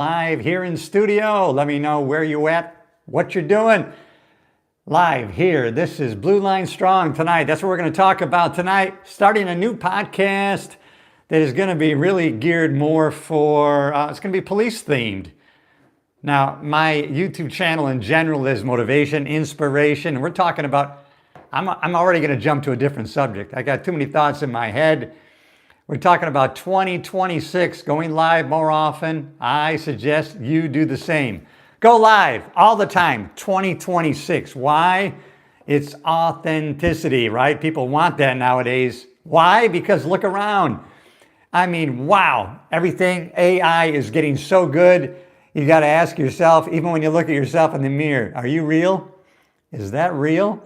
Live here in studio. Let me know where you at, what you're doing. Live here. This is Blue Line Strong tonight. That's what we're going to talk about tonight. Starting a new podcast that is going to be really geared more for, it's going to be police themed. Now, my YouTube channel in general is motivation, inspiration, and we're talking about, I'm already going to jump to a different subject. I got too many thoughts in my head. We're talking about 2026, going live more often. I suggest you do the same. Go live all the time, 2026. Why? It's authenticity, right? People want that nowadays. Why? Because look around. I mean, wow, everything, AI is getting so good. You got to ask yourself, even when you look at yourself in the mirror, are you real? Is that real?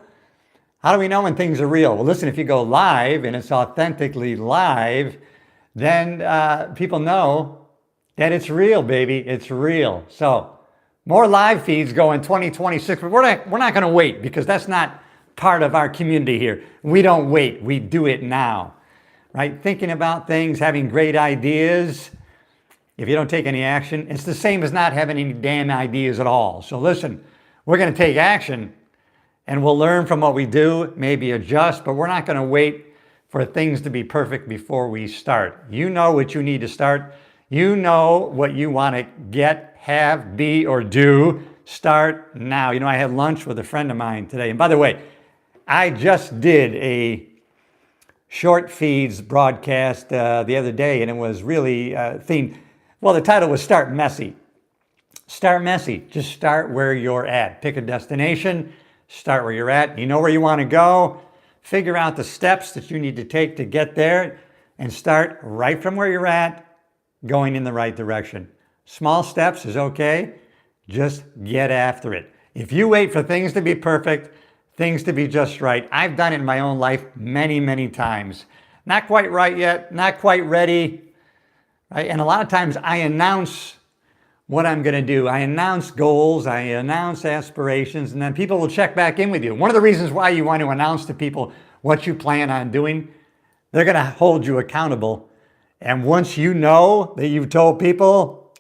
How do we know when things are real? Well, listen, if you go live and it's authentically live, then people know that it's real, baby. It's real. So more live feeds go in 2026, but we're not going to wait because that's not part of our community here. We don't wait. We do it now, right? Thinking about things, having great ideas. If you don't take any action, it's the same as not having any damn ideas at all. So listen, we're going to take action. And we'll learn from what we do, maybe adjust, but we're not going to wait for things to be perfect before we start. You know what you need to start. You know what you want to get, have, be, or do. Start now. You know, I had lunch with a friend of mine today. And by the way, I just did a short feeds broadcast the other day, and it was really themed. Well, the title was Start Messy. Start messy. Just start where you're at. Pick a destination. Start where you're at. You know where you want to go. Figure out the steps that you need to take to get there and start right from where you're at, going in the right direction. Small steps is okay. Just get after it. If you wait for things to be perfect, things to be just right, I've done it in my own life many, many times. Not quite right yet, not quite ready, right? And a lot of times I announce what I'm going to do. I announce goals, I announce aspirations, and then people will check back in with you. One of the reasons why you want to announce to people what you plan on doing, they're going to hold you accountable. And once you know that you've told people,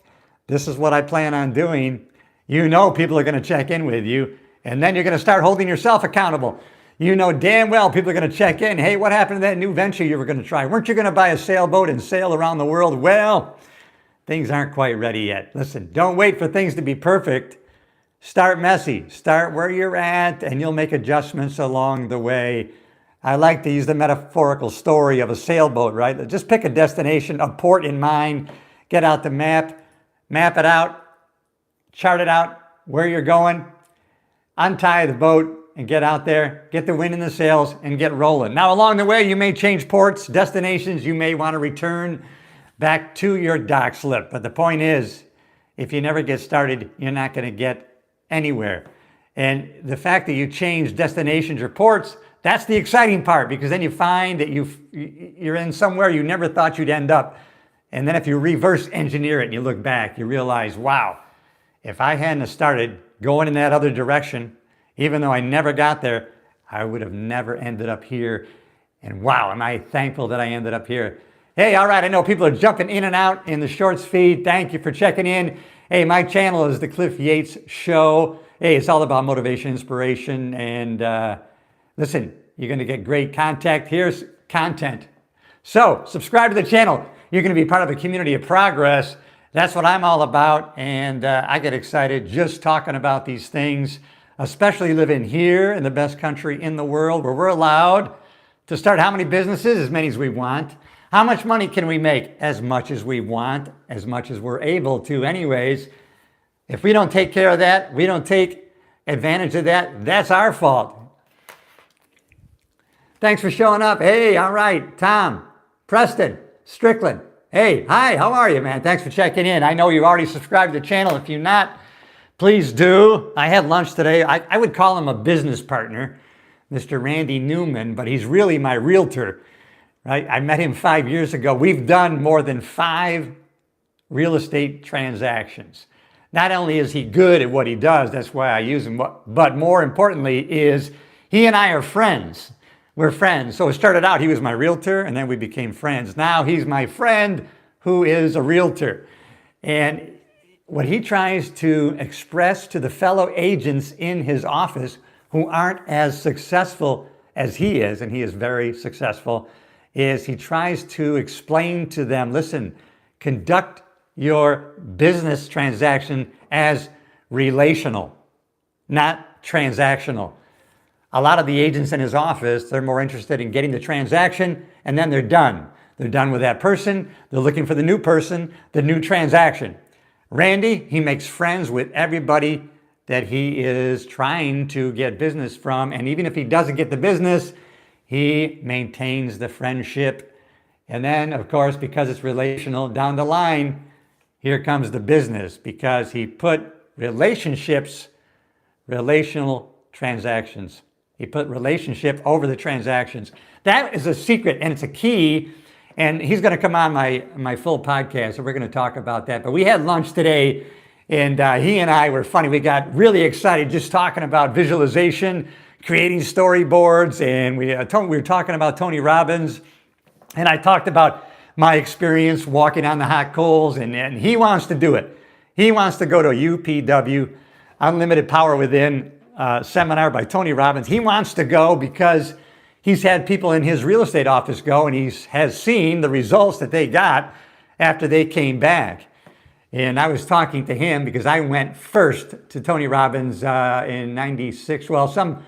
this is what I plan on doing, you know people are going to check in with you, and then you're going to start holding yourself accountable. You know damn well people are going to check in. Hey, what happened to that new venture you were going to try? Weren't you going to buy a sailboat and sail around the world? Well, things aren't quite ready yet. Listen, don't wait for things to be perfect. Start messy. Start where you're at, and you'll make adjustments along the way. I like to use the metaphorical story of a sailboat, right? Just pick a destination, a port in mind, get out the map it out, chart it out where you're going, untie the boat and get out there, get the wind in the sails and get rolling. Now, along the way, you may change ports, destinations, you may want to return back to your dock slip. But the point is, if you never get started, you're not going to get anywhere. And the fact that you change destinations or ports, that's the exciting part, because then you find that you're in somewhere you never thought you'd end up. And then if you reverse engineer it and you look back, you realize, wow, if I hadn't started going in that other direction, even though I never got there, I would have never ended up here. And wow, am I thankful that I ended up here. Hey, all right, I know people are jumping in and out in the shorts feed. Thank you for checking in. Hey, my channel is the Cliff Yates Show. Hey, it's all about motivation, inspiration, and listen, you're going to get great content. Here's content. So subscribe to the channel. You're going to be part of a community of progress. That's what I'm all about, and I get excited just talking about these things, especially living here in the best country in the world where we're allowed to start how many businesses? As many as we want. How much money can we make? As much as we want, as much as we're able to anyways. If we don't take care of that, we don't take advantage of that, that's our fault. Thanks for showing up. Hey, all right, Tom, Preston, Strickland. Hey, hi, how are you, man? Thanks for checking in. I know you've already subscribed to the channel. If you're not, please do. I had lunch today. I would call him a business partner, Mr. Randy Newman, but he's really my realtor. Right? I met him 5 years ago. We've done more than 5 real estate transactions. Not only is he good at what he does, that's why I use him, but more importantly is he and I are friends. We're friends. So it started out, he was my realtor, and then we became friends. Now he's my friend who is a realtor. And what he tries to express to the fellow agents in his office who aren't as successful as he is, and he is very successful, is he tries to explain to them, listen, conduct your business transaction as relational, not transactional. A lot of the agents in his office, they're more interested in getting the transaction and then they're done. They're done with that person. They're looking for the new person, the new transaction. Randy, he makes friends with everybody that he is trying to get business from. And even if he doesn't get the business, he maintains the friendship. And then, of course, because it's relational, down the line, here comes the business, because he put relationships, relational transactions. He put relationship over the transactions. That is a secret, and it's a key. And he's going to come on my full podcast, and we're going to talk about that. But we had lunch today, and he and I were funny. We got really excited just talking about visualization, creating storyboards, and we were talking about Tony Robbins. And I talked about my experience walking on the hot coals, and he wants to do it. He wants to go to a UPW, Unlimited Power Within seminar by Tony Robbins. He wants to go because he's had people in his real estate office go, and he has seen the results that they got after they came back. And I was talking to him because I went first to Tony Robbins in 96, well, some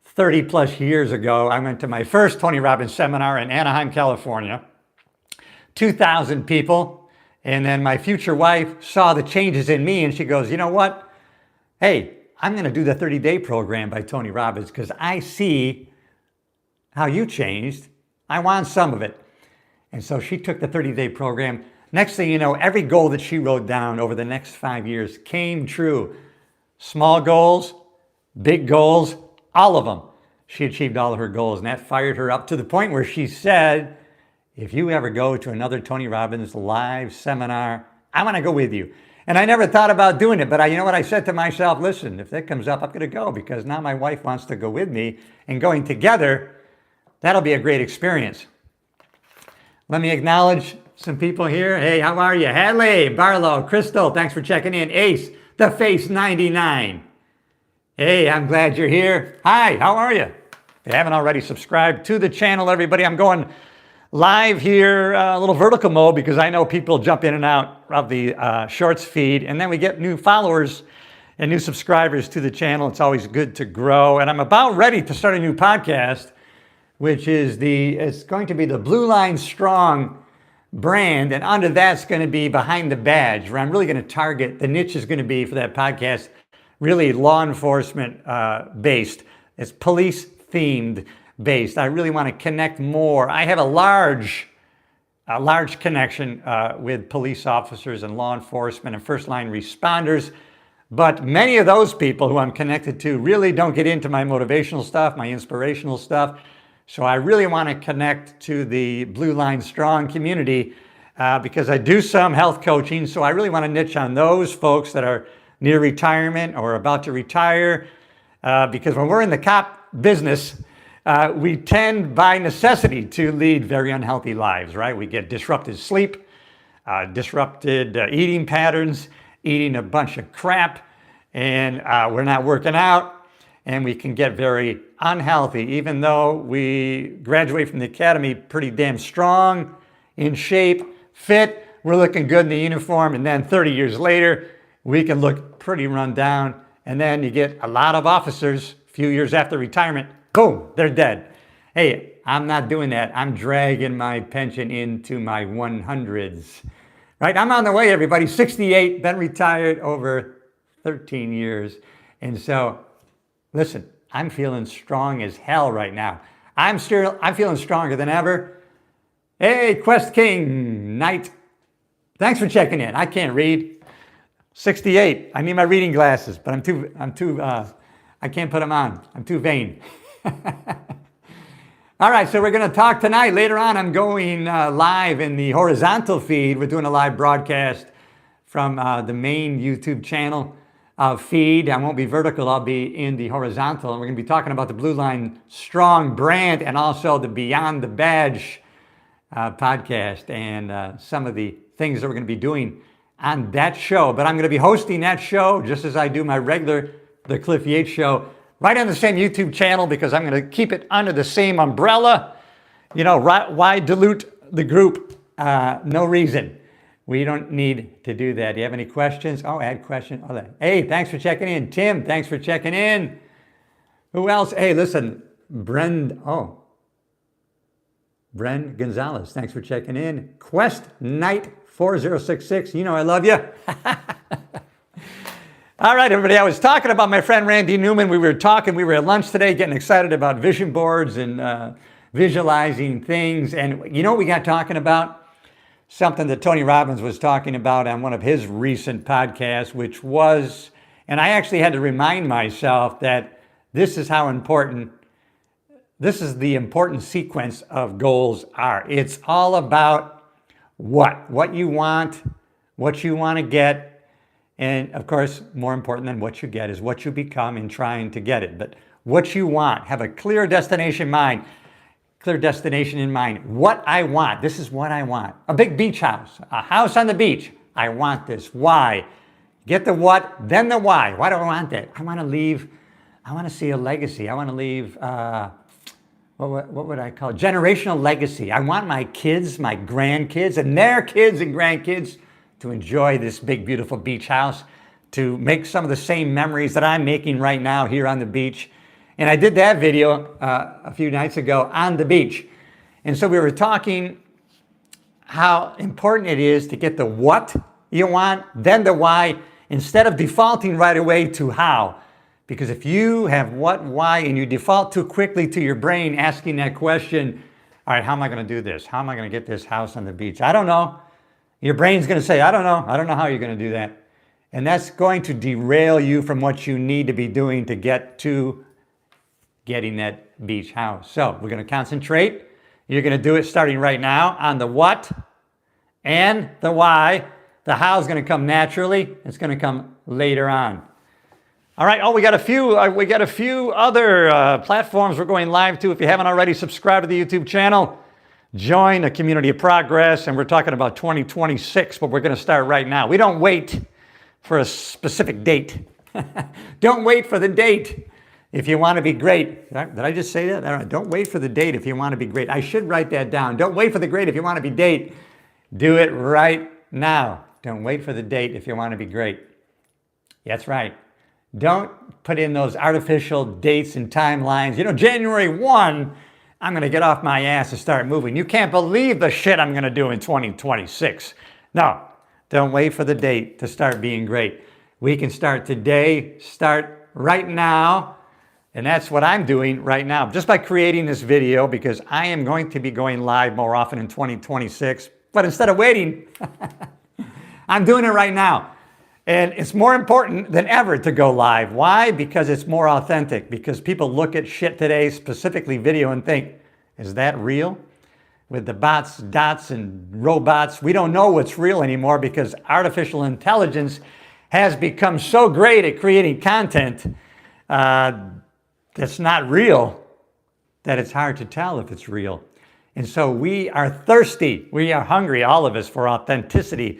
30 plus years ago. I went to my first Tony Robbins seminar in Anaheim, California. 2,000 people. And then my future wife saw the changes in me, and she goes, you know what? Hey, I'm going to do the 30-day program by Tony Robbins because I see how you changed. I want some of it. And so she took the 30-day program. Next thing you know, every goal that she wrote down over the next 5 years came true. Small goals, big goals, all of them. She achieved all of her goals, and that fired her up to the point where she said, if you ever go to another Tony Robbins live seminar, I want to go with you. And I never thought about doing it, but you know what? I said to myself, listen, if that comes up, I'm going to go, because now my wife wants to go with me, and going together, that'll be a great experience. Let me acknowledge some people here. Hey, how are you? Hadley, Barlow, Crystal, thanks for checking in. Ace, The Face 99. Hey, I'm glad you're here. Hi, how are you? If you haven't already subscribed to the channel, everybody, I'm going live here, a little vertical mode, because I know people jump in and out of the shorts feed, and then we get new followers and new subscribers to the channel. It's always good to grow. And I'm about ready to start a new podcast, which is it's going to be the Blue Line Strong brand, and under that's going to be Behind the Badge, where I'm really going to target, the niche is going to be for that podcast, really law enforcement based. It's police themed based. I really want to connect more. I have a large connection with police officers and law enforcement and first line responders, but many of those people who I'm connected to really don't get into my motivational stuff, my inspirational stuff. So I really want to connect to the Blue Line Strong community because I do some health coaching. So I really want to niche on those folks that are near retirement or about to retire, because when we're in the cop business, we tend by necessity to lead very unhealthy lives, right? We get disrupted sleep, disrupted eating patterns, eating a bunch of crap, and we're not working out, and we can get very unhealthy, even though we graduate from the academy pretty damn strong, in shape, fit, we're looking good in the uniform, and then 30 years later, we can look pretty run down, and then you get a lot of officers, a few years after retirement, boom, they're dead. Hey, I'm not doing that. I'm dragging my pension into my 100s. Right? I'm on the way, everybody. 68, been retired over 13 years. And so, listen, I'm feeling strong as hell right now. I'm feeling stronger than ever. Hey, Quest King Knight, thanks for checking in. I can't read. 68. I need my reading glasses, but I can't put them on. I'm too vain. All right, so we're going to talk tonight. Later on, I'm going live in the horizontal feed. We're doing a live broadcast from the main YouTube channel feed. I won't be vertical. I'll be in the horizontal. And we're going to be talking about the Blue Line Strong brand and also the Beyond the Badge podcast and some of the things that we're going to be doing on that show. But I'm going to be hosting that show just as I do my regular The Cliff Yates Show, right on the same YouTube channel, because I'm going to keep it under the same umbrella. You know, why dilute the group? No reason. We don't need to do that. Do you have any questions? Oh, add question. Oh, hey, thanks for checking in. Tim, thanks for checking in. Who else? Hey, listen, Bren Gonzalez, thanks for checking in. Quest Knight 4066, you know I love you. All right, everybody, I was talking about my friend Randy Newman. We were at lunch today, getting excited about vision boards and visualizing things. And you know what we got talking about? Something that Tony Robbins was talking about on one of his recent podcasts, which was, and I actually had to remind myself that this is how important, this is the important sequence of goals are. It's all about what you want to get. And of course, more important than what you get is what you become in trying to get it. But what you want, have a clear destination in mind. What I want. This is what I want. A big beach house. A house on the beach. I want this. Why? Get the what, then the why. Why do I want that? I want to see a legacy. I want to leave, what would I call it? Generational legacy. I want my kids, my grandkids, and their kids and grandkids to enjoy this big, beautiful beach house, to make some of the same memories that I'm making right now here on the beach. And I did that video a few nights ago on the beach. And so we were talking how important it is to get the what you want, then the why, instead of defaulting right away to how. Because if you have what, why, and you default too quickly to your brain asking that question, all right, how am I going to do this? How am I going to get this house on the beach? I don't know. Your brain's going to say, I don't know. I don't know how you're going to do that. And that's going to derail you from what you need to be doing to get to getting that beach house. So we're going to concentrate. You're going to do it starting right now on the what and the why. The how is going to come naturally. It's going to come later on. All right. Oh, we got a few other platforms we're going live to. If you haven't already, subscribe to the YouTube channel. Join a community of progress. And we're talking about 2026, but we're going to start right now. We don't wait for a specific date. Don't wait for the date if you want to be great. Did I just say that? All right. Don't wait for the date if you want to be great. I should write that down. Don't wait for the great if you want to be date. Do it right now. Don't wait for the date if you want to be great. That's right. Don't put in those artificial dates and timelines. You know, January 1, I'm going to get off my ass and start moving. You can't believe the shit I'm going to do in 2026. No, don't wait for the date to start being great. We can start today, start right now. And that's what I'm doing right now, just by creating this video, because I am going to be going live more often in 2026. But instead of waiting, I'm doing it right now. And it's more important than ever to go live. Why? Because it's more authentic. Because people look at shit today, specifically video, and think, is that real? With the bots, dots, and robots, we don't know what's real anymore because artificial intelligence has become so great at creating content that's not real, that it's hard to tell if it's real. And so we are thirsty, we are hungry, all of us, for authenticity.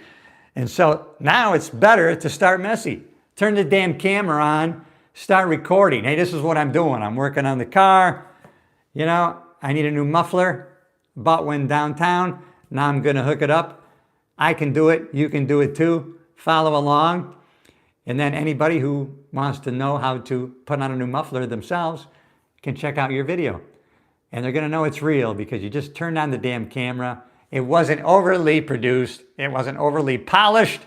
And so now it's better to start messy. Turn the damn camera on, start recording. Hey, this is what I'm doing. I'm working on the car. You know, I need a new muffler. Bought one downtown. Now I'm going to hook it up. I can do it. You can do it too. Follow along. And then anybody who wants to know how to put on a new muffler themselves can check out your video. And they're going to know it's real because you just turned on the damn camera. It wasn't overly produced. It wasn't overly polished.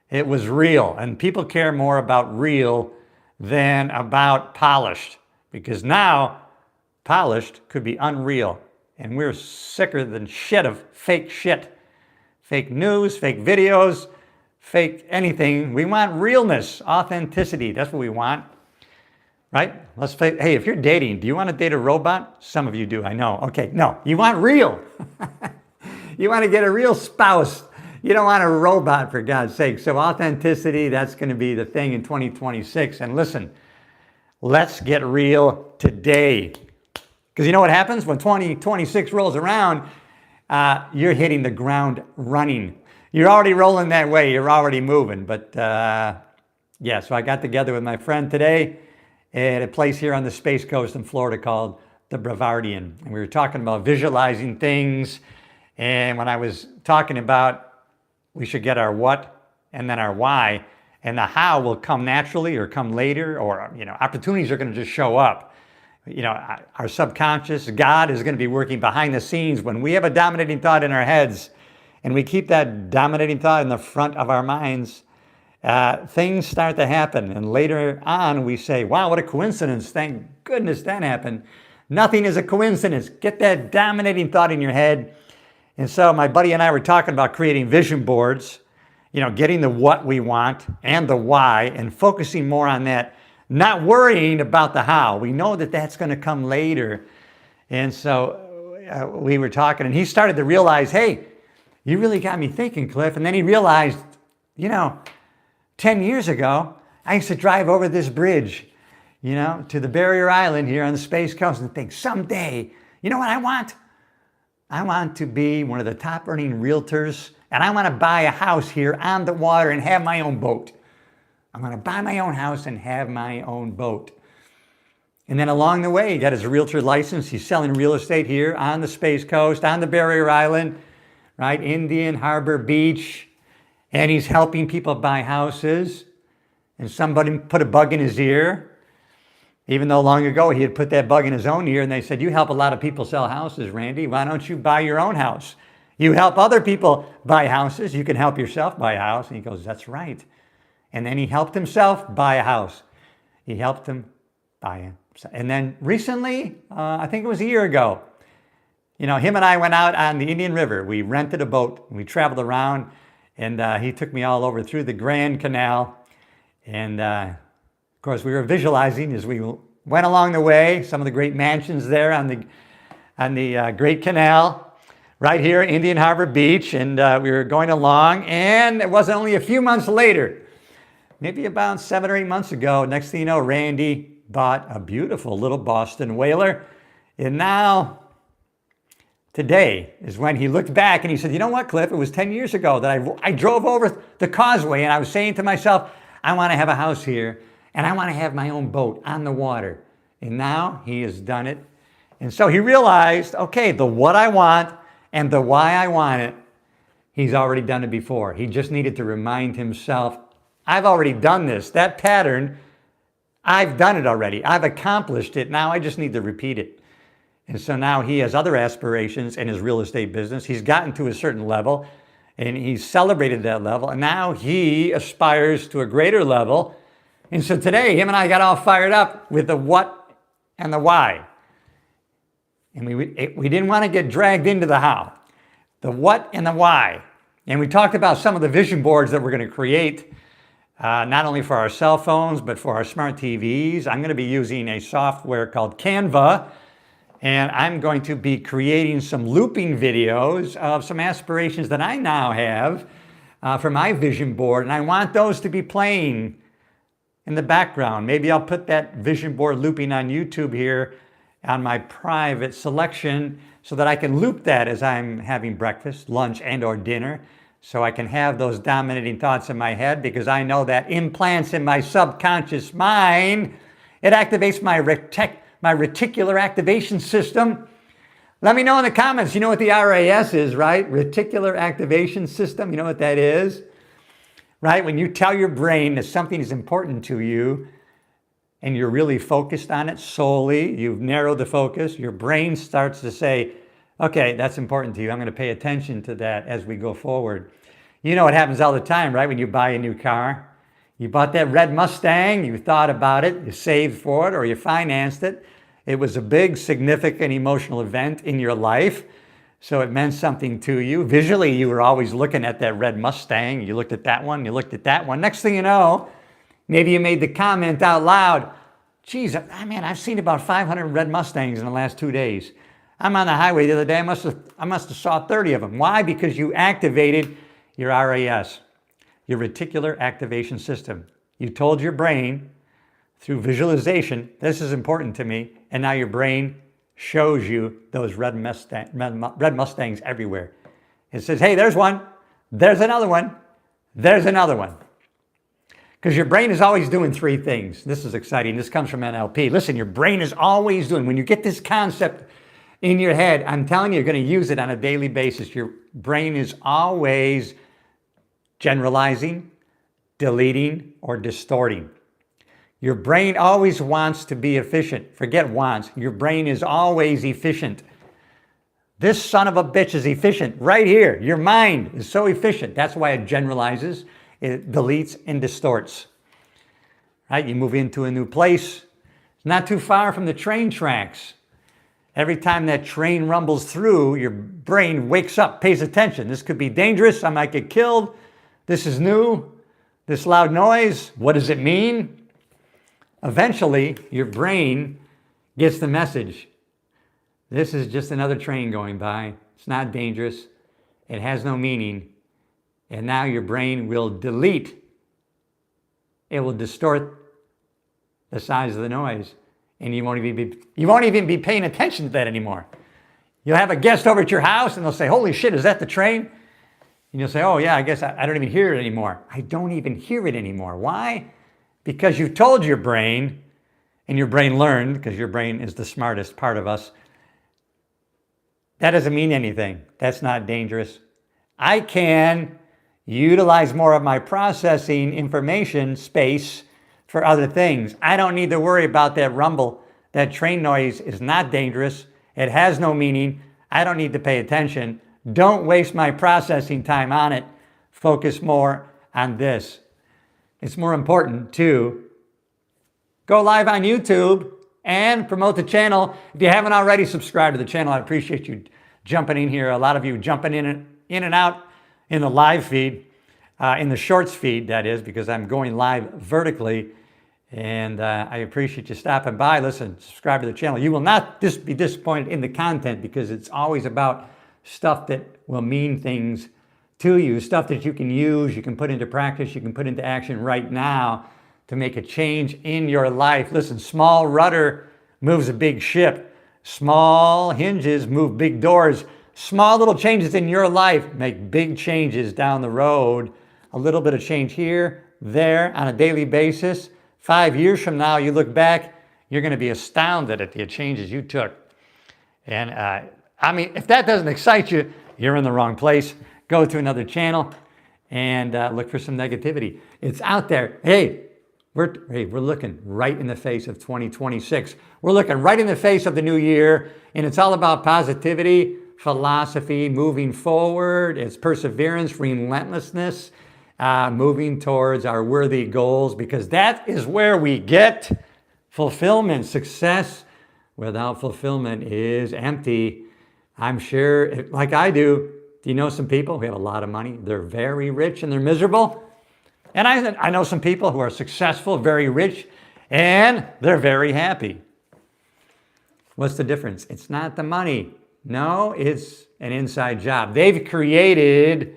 It was real. And people care more about real than about polished. Because now, polished could be unreal. And we're sicker than shit of fake shit. Fake news, fake videos, fake anything. We want realness, authenticity. That's what we want, right? Hey, if you're dating, do you want to date a robot? Some of you do, I know. Okay, no, you want real. You want to get a real spouse. You don't want a robot, for God's sake. So authenticity, that's going to be the thing in 2026. And listen, let's get real today. Because you know what happens when 2026 rolls around? You're hitting the ground running. You're already rolling that way. You're already moving. But yeah, so I got together with my friend today at a place here on the Space Coast in Florida called the Brevardian. And we were talking about visualizing things. And when I was talking about we should get our what and then our why, and the how will come naturally or come later, or opportunities are going to just show up. Our subconscious, God is going to be working behind the scenes when we have a dominating thought in our heads and we keep that dominating thought in the front of our minds. Things start to happen, and later on we say, wow, what a coincidence, thank goodness that happened. Nothing is a coincidence. Get that dominating thought in your head. And so my buddy and I were talking about creating vision boards, getting the what we want and the why, and focusing more on that, not worrying about the how. We know that that's going to come later. And so we were talking, and he started to realize, hey, you really got me thinking, Cliff. And then he realized, 10 years ago, I used to drive over this bridge, to the barrier island here on the Space Coast and think, someday, you know what I want? I want to be one of the top earning realtors, and I want to buy a house here on the water and have my own boat. I'm going to buy my own house and have my own boat. And then along the way, he got his realtor license. He's selling real estate here on the Space Coast, on the barrier island, right? Indian Harbor Beach. And he's helping people buy houses. And somebody put a bug in his ear, even though long ago he had put that bug in his own ear. And they said, you help a lot of people sell houses, Randy. Why don't you buy your own house? You help other people buy houses. You can help yourself buy a house. And he goes, that's right. And then he helped himself buy a house. He helped him buy it. And then recently, I think it was a year ago, him and I went out on the Indian River. We rented a boat. We traveled around, and he took me all over through the Grand Canal. And of course, we were visualizing as we went along the way, some of the great mansions there on the Great Canal, right here, Indian Harbor Beach. And we were going along, and it wasn't only a few months later, maybe about 7 or 8 months ago, next thing you know, Randy bought a beautiful little Boston whaler. And now, today is when he looked back and he said, you know what, Cliff, it was 10 years ago that I drove over the causeway and I was saying to myself, I want to have a house here and I want to have my own boat on the water. And now he has done it. And so he realized, okay, the what I want and the why I want it, he's already done it before. He just needed to remind himself, I've already done this. That pattern, I've done it already. I've accomplished it. Now I just need to repeat it. And so now he has other aspirations in his real estate business. He's gotten to a certain level and he's celebrated that level. And now he aspires to a greater level. And so today, him and I got all fired up with the what and the why. And we didn't want to get dragged into the how. The what and the why. And we talked about some of the vision boards that we're going to create. Not only for our cell phones, but for our smart TVs. I'm going to be using a software called Canva, and I'm going to be creating some looping videos of some aspirations that I now have for my vision board, and I want those to be playing in the background. Maybe I'll put that vision board looping on YouTube here on my private selection so that I can loop that as I'm having breakfast, lunch, and or dinner. So I can have those dominating thoughts in my head because I know that implants in my subconscious mind. It activates my reticular activation system. Let me know in the comments. You know what the RAS is, right? Reticular activation system. You know what that is? Right? When you tell your brain that something is important to you and you're really focused on it solely, you've narrowed the focus, your brain starts to say, okay, that's important to you. I'm going to pay attention to that as we go forward. You know what happens all the time, right? When you buy a new car, you bought that red Mustang, you thought about it, you saved for it, or you financed it. It was a big, significant emotional event in your life, so it meant something to you. Visually, you were always looking at that red Mustang. You looked at that one, you looked at that one. Next thing you know, maybe you made the comment out loud, geez, man, I've seen about 500 red Mustangs in the last 2 days. I'm on the highway the other day, I must have saw 30 of them. Why? Because you activated your RAS, your reticular activation system. You told your brain through visualization, this is important to me, and now your brain shows you those red Mustangs everywhere. It says, hey, there's one. There's another one. There's another one. Because your brain is always doing three things. This is exciting. This comes from NLP. Listen, your brain is always doing, when you get this concept in your head, I'm telling you, you're going to use it on a daily basis. Your brain is always generalizing, deleting, or distorting. Your brain always wants to be efficient. Forget wants. Your brain is always efficient. This son of a bitch is efficient right here. Your mind is so efficient. That's why it generalizes, it deletes, and distorts. Right? You move into a new place. It's not too far from the train tracks. Every time that train rumbles through, your brain wakes up, pays attention. This could be dangerous. I might get killed. This is new. This loud noise, what does it mean? Eventually, your brain gets the message. This is just another train going by. It's not dangerous. It has no meaning. And now your brain will delete. It will distort the size of the noise. And you won't even be paying attention to that anymore. You'll have a guest over at your house and they'll say, holy shit, is that the train? And you'll say, oh yeah, I guess I don't even hear it anymore. I don't even hear it anymore. Why? Because you told your brain, and your brain learned, because your brain is the smartest part of us, that doesn't mean anything. That's not dangerous. I can utilize more of my processing information space for other things. I don't need to worry about that rumble. That train noise is not dangerous. It has no meaning. I don't need to pay attention. Don't waste my processing time on it. Focus more on this. It's more important to go live on YouTube and promote the channel. If you haven't already subscribed to the channel, I appreciate you jumping in here. A lot of you jumping in and out in the live feed, in the shorts feed, that is, because I'm going live vertically. And I appreciate you stopping by. Listen, subscribe to the channel. You will not be disappointed in the content because it's always about stuff that will mean things to you, stuff that you can use, you can put into practice, you can put into action right now to make a change in your life. Listen, small rudder moves a big ship. Small hinges move big doors. Small little changes in your life make big changes down the road. A little bit of change here, there, on a daily basis. 5 years from now, you look back, you're going to be astounded at the changes you took. And I mean, if that doesn't excite you, you're in the wrong place. Go to another channel and look for some negativity. It's out there. Hey, we're looking right in the face of 2026. We're looking right in the face of the new year, and it's all about positivity, philosophy, moving forward. It's perseverance, relentlessness, moving towards our worthy goals, because that is where we get fulfillment. Success without fulfillment is empty. I'm sure, like I do you know some people who have a lot of money? They're very rich and they're miserable. And I know some people who are successful, very rich, and they're very happy. What's the difference? It's not the money. No, it's an inside job. They've created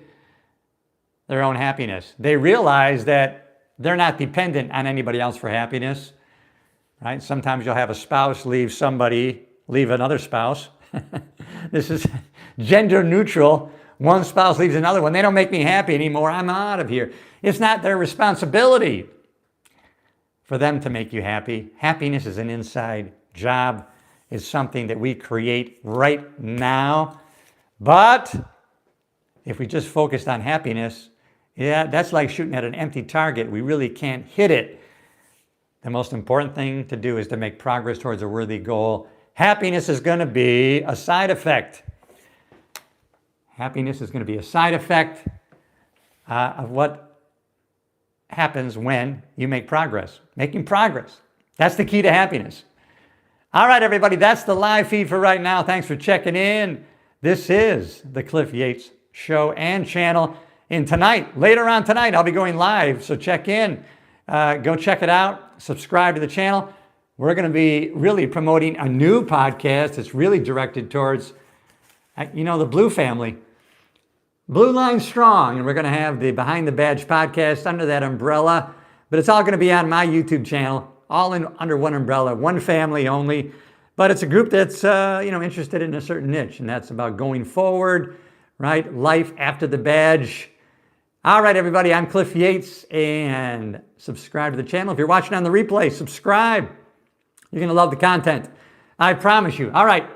their own happiness. They realize that they're not dependent on anybody else for happiness. Right? Sometimes you'll have a spouse leave another spouse. This is gender neutral. One spouse leaves another one. They don't make me happy anymore. I'm out of here. It's not their responsibility for them to make you happy. Happiness is an inside job. It's something that we create right now. But if we just focused on happiness, yeah, that's like shooting at an empty target. We really can't hit it. The most important thing to do is to make progress towards a worthy goal. Happiness is going to be a side effect. Happiness is going to be a side effect of what happens when you make progress. Making progress. That's the key to happiness. All right, everybody, that's the live feed for right now. Thanks for checking in. This is the Cliff Yates Show and channel. And tonight, later on tonight, I'll be going live, so check in. Go check it out. Subscribe to the channel. We're going to be really promoting a new podcast that's really directed towards, the Blue family. Blue Line Strong, and we're going to have the Behind the Badge podcast under that umbrella. But it's all going to be on my YouTube channel, all under one umbrella, one family only. But it's a group that's, interested in a certain niche, and that's about going forward, right? Life after the badge, All right, everybody, I'm Cliff Yates, and subscribe to the channel. If you're watching on the replay, subscribe. You're going to love the content. I promise you. All right.